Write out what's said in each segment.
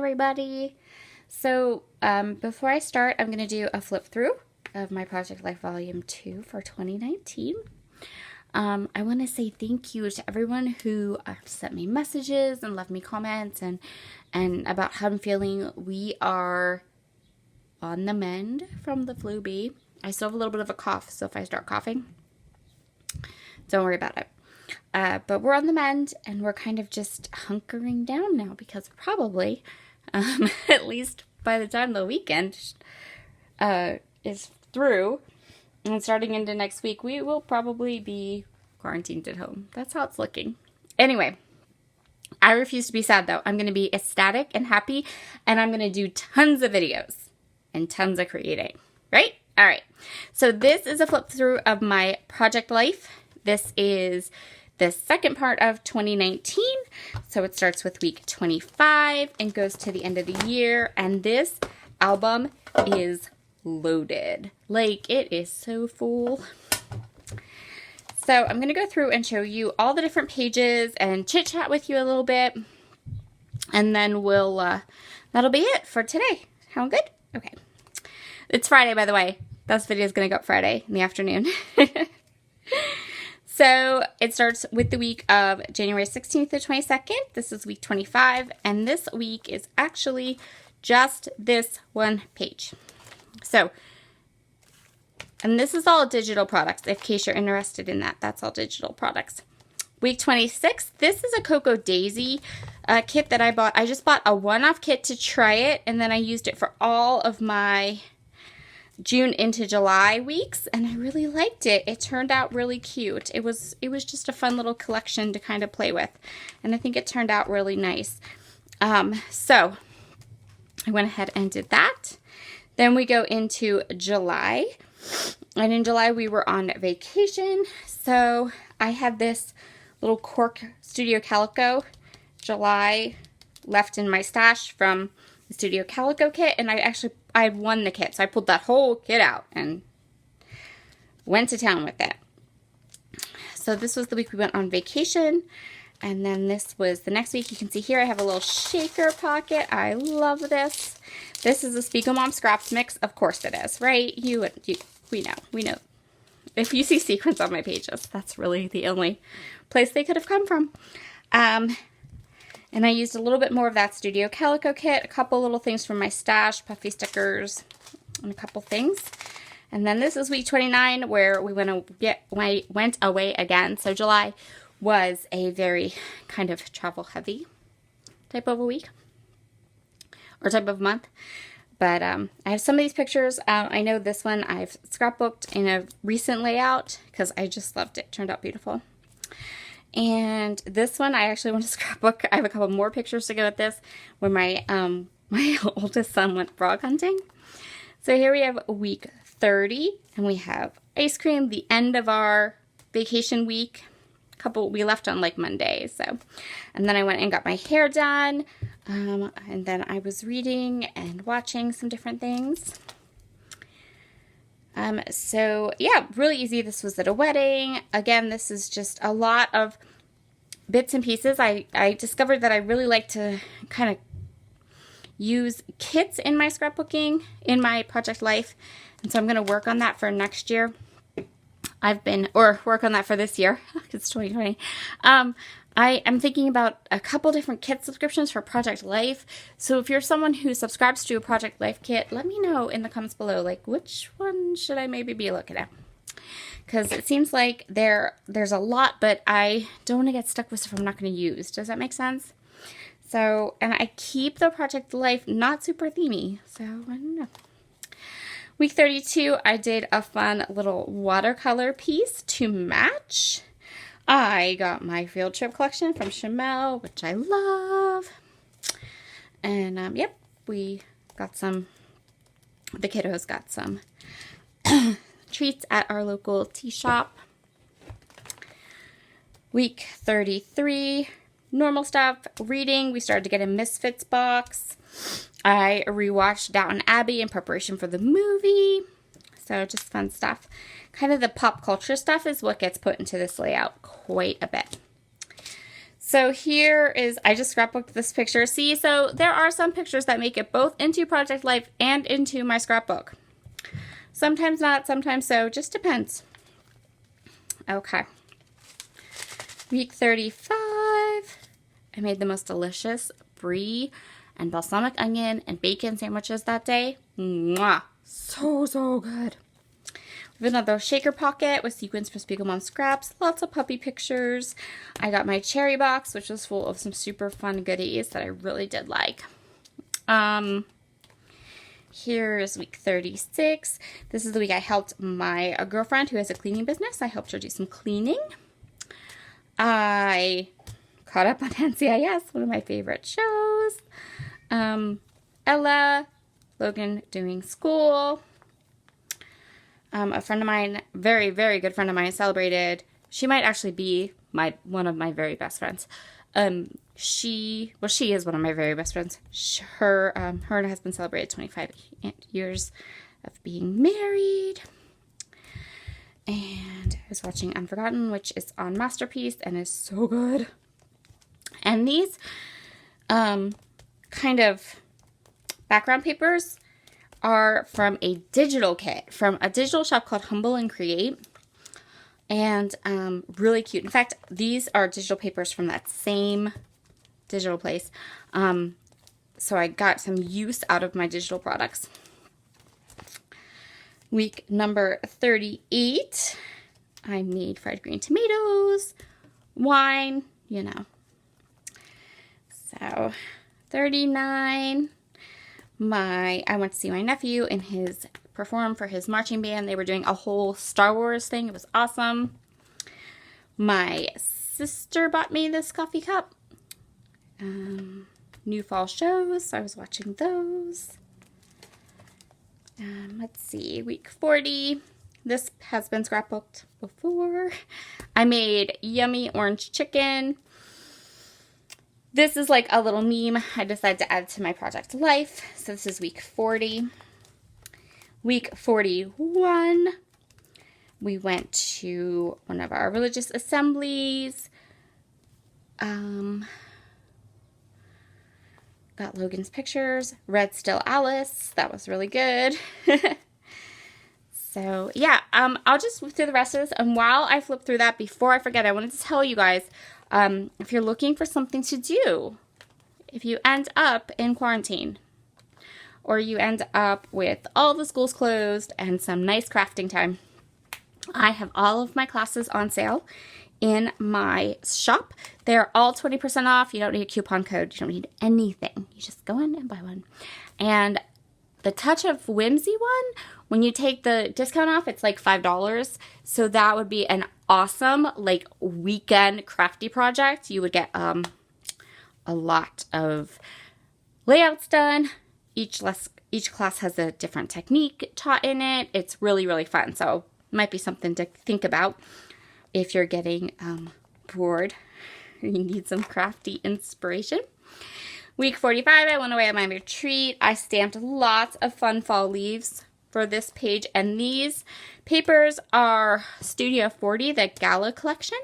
everybody. So before I start, I'm going to do a flip through of my Project Life Volume 2 for 2019. I want to say thank you to everyone who sent me messages and left me comments and about how I'm feeling. We are on the mend from the flu bee. I still have a little bit of a cough, so if I start coughing, don't worry about it. But we're on the mend, and we're kind of just hunkering down now because probably, at least by the time the weekend is through, and starting into next week, we will probably be quarantined at home. That's how it's looking. Anyway, I refuse to be sad, though. I'm going to be ecstatic and happy, and I'm going to do tons of videos and tons of creating, right? All right. So this is a flip through of my project life. This is the second part of 2019. So it starts with week 25 and goes to the end of the year. And this album is loaded. Like, it is so full. So I'm going to go through and show you all the different pages and chit chat with you a little bit. And then we'll, that'll be it for today. Sound good? Okay. It's Friday, by the way. This video is going to go up Friday in the afternoon. So it starts with the week of January 16th to 22nd. This is week 25, and this week is actually just this one page. So, and this is all digital products, in case you're interested in that. That's all digital products. Week 26, this is a Cocoa Daisy kit that I bought. I just bought a one-off kit to try it, and then I used it for all of my June into July weeks, and I really liked it. It turned out really cute. It was just a fun little collection to kind of play with, and I think it turned out really nice. So I went ahead and did that. Then we go into July, and in July we were on vacation, so I had this little cork Studio Calico July left in my stash from the Studio Calico kit, and I had won the kit, so I pulled that whole kit out and went to town with it. So this was the week we went on vacation, and then this was the next week. You can see here I have a little shaker pocket. I love this. This is a Spiegel Mom Scraps mix. Of course it is, right? We know. If you see sequins on my pages, that's really the only place they could have come from. And I used a little bit more of that Studio Calico kit, a couple little things from my stash, puffy stickers, and a couple things. And then this is week 29 where we went away again. So July was a very kind of travel heavy type of a week or type of month. But I have some of these pictures. I know this one I've scrapbooked in a recent layout because I just loved it. It turned out beautiful. And this one, I actually want to scrapbook. I have a couple more pictures to go with this when my my oldest son went frog hunting. So here we have week 30, and we have ice cream, the end of our vacation week. We left on like Monday, so. And then I went and got my hair done, and then I was reading and watching some different things. So yeah, really easy. This was at a wedding. Again, this is just a lot of bits and pieces. I discovered that I really like to kind of use kits in my scrapbooking, in my project life. And so I'm going to work on that for next year. Work on that for this year. It's 2020. I'm thinking about a couple different kit subscriptions for Project Life. So if you're someone who subscribes to a Project Life kit, let me know in the comments below, like, which one should I maybe be looking at? Because it seems like there's a lot, but I don't want to get stuck with stuff I'm not going to use. Does that make sense? So, and I keep the Project Life not super themey, so I don't know. Week 32, I did a fun little watercolor piece to match. I got my field trip collection from Chamel, which I love. And, yep, we got the kiddos got some treats at our local tea shop. Week 33, normal stuff. Reading, we started to get a Misfits box. I rewatched Downton Abbey in preparation for the movie. So just fun stuff. Kind of the pop culture stuff is what gets put into this layout quite a bit. So here is, I just scrapbooked this picture. See, so there are some pictures that make it both into Project Life and into my scrapbook. Sometimes not, sometimes so, just depends. Okay. Week 35. I made the most delicious brie and balsamic onion and bacon sandwiches that day. Mwah! So, so good. We have another shaker pocket with sequins from Spiegel Mom Scraps. Lots of puppy pictures. I got my cherry box, which was full of some super fun goodies that I really did like. Here's week 36. This is the week I helped my girlfriend who has a cleaning business. I helped her do some cleaning. I caught up on NCIS, one of my favorite shows. Ella, Logan doing school. A friend of mine, very, very good friend of mine, celebrated. She might actually be one of my very best friends. She is one of my very best friends. Her and her husband celebrated 25 years of being married. And I was watching Unforgotten, which is on Masterpiece and is so good. And these kind of background papers are from a digital kit from a digital shop called Humble and Create, and really cute. In fact, these are digital papers from that same digital place, so I got some use out of my digital products. Week number 38, I made fried green tomatoes, wine, you know. So 39, I went to see my nephew and perform for his marching band. They were doing a whole Star Wars thing. It was awesome. My sister bought me this coffee cup. New fall shows, so I was watching those. Let's see, week 40. This has been scrapbooked before. I made yummy orange chicken. This is like a little meme I decided to add to my Project Life. So this is week 40. Week 41, we went to one of our religious assemblies. Got Logan's pictures. Read Still Alice. That was really good. So yeah, I'll just flip through the rest of this. And while I flip through that, before I forget, I wanted to tell you guys, if you're looking for something to do, if you end up in quarantine, or you end up with all the schools closed and some nice crafting time, I have all of my classes on sale in my shop. They're all 20% off. You don't need a coupon code. You don't need anything. You just go in and buy one. And the Touch of Whimsy one, when you take the discount off, it's like $5. So that would be an awesome like weekend crafty project. You would get a lot of layouts done. Each class has a different technique taught in it. It's really, really fun. So it might be something to think about if you're getting bored or you need some crafty inspiration. Week 45, I went away on my retreat. I stamped lots of fun fall leaves for this page. And these papers are Studio 40, the Gala collection.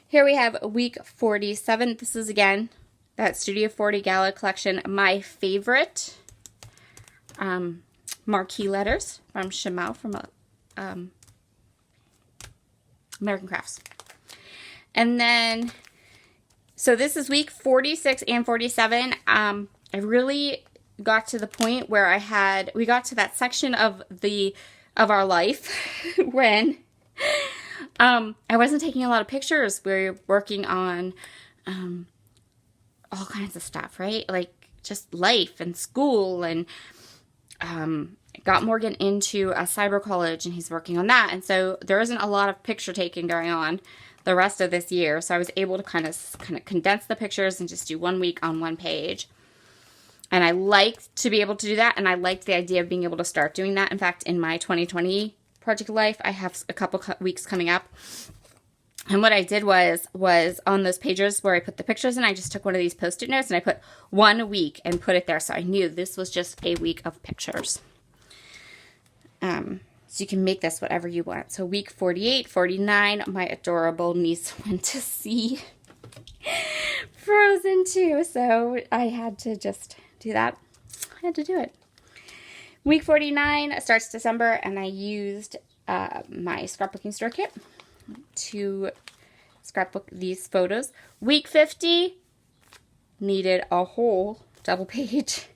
Here we have week 47. This is, again, that Studio 40 Gala collection. My favorite marquee letters from Shimao from American Crafts. And then, so this is week 46 and 47. I really got to the point where we got to that section of our life when I wasn't taking a lot of pictures. We were working on all kinds of stuff, right? Like just life and school, and got Morgan into a cyber college and he's working on that. And so there isn't a lot of picture taking going on the rest of this year. So I was able to kind of condense the pictures and just do 1 week on one page. And I liked to be able to do that. And I liked the idea of being able to start doing that. In fact, in my 2020 Project Life, I have a couple weeks coming up. And what I did was on those pages where I put the pictures in, I just took one of these Post-it notes and I put 1 week and put it there. So I knew this was just a week of pictures. So you can make this whatever you want. So week 48, 49, my adorable niece went to see Frozen 2. So I had to just do that. I had to do it. Week 49 starts December, and I used my scrapbooking store kit to scrapbook these photos. Week 50 needed a whole double page.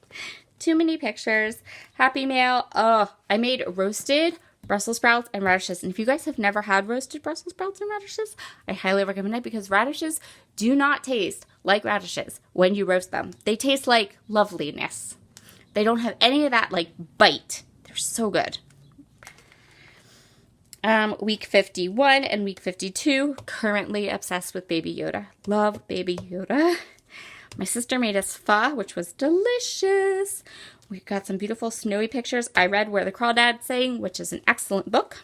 Too many pictures. Happy Mail. Oh, I made roasted Brussels sprouts and radishes. And if you guys have never had roasted Brussels sprouts and radishes, I highly recommend it because radishes do not taste like radishes when you roast them. They taste like loveliness. They don't have any of that like bite. They're so good. Week 51 and week 52, currently obsessed with Baby Yoda. Love Baby Yoda. My sister made us pho, which was delicious. We've got some beautiful snowy pictures. I read Where the Crawdads Sang, which is an excellent book.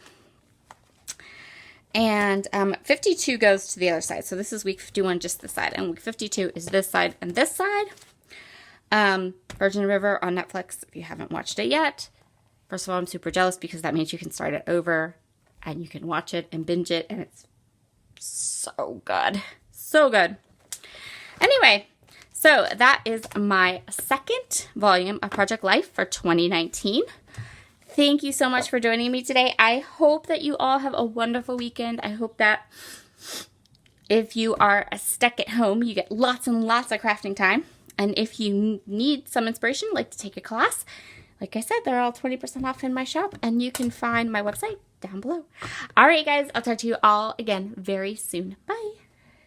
And 52 goes to the other side. So this is week 51, just this side. And week 52 is this side and this side. Virgin River on Netflix, if you haven't watched it yet. First of all, I'm super jealous because that means you can start it over and you can watch it and binge it. And it's so good. So good. Anyway. So that is my second volume of Project Life for 2019. Thank you so much for joining me today. I hope that you all have a wonderful weekend. I hope that if you are stuck at home, you get lots and lots of crafting time. And if you need some inspiration, like to take a class, like I said, they're all 20% off in my shop, and you can find my website down below. All right, guys, I'll talk to you all again very soon. Bye.